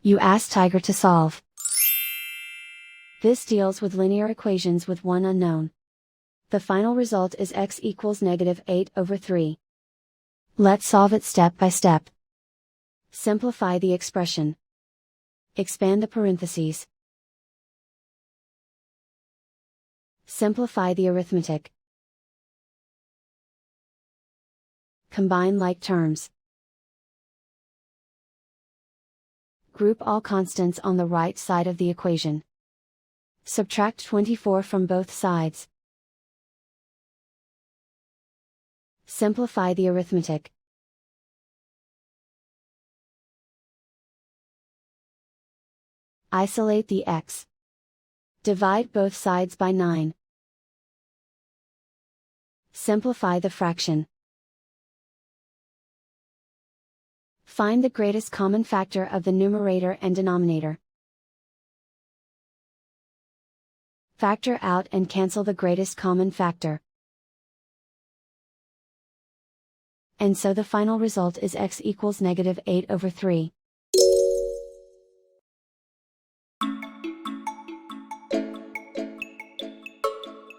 You ask Tiger to solve. This deals with linear equations with one unknown. The final result is x equals -8/3. Let's solve it step by step. Simplify the expression. Expand the parentheses. Simplify the arithmetic. Combine like terms. Group all constants on the right side of the equation. Subtract 24 from both sides. Simplify the arithmetic. Isolate the x. Divide both sides by 9. Simplify the fraction. Find the greatest common factor of the numerator and denominator. Factor out and cancel the greatest common factor. And so the final result is x equals -8/3.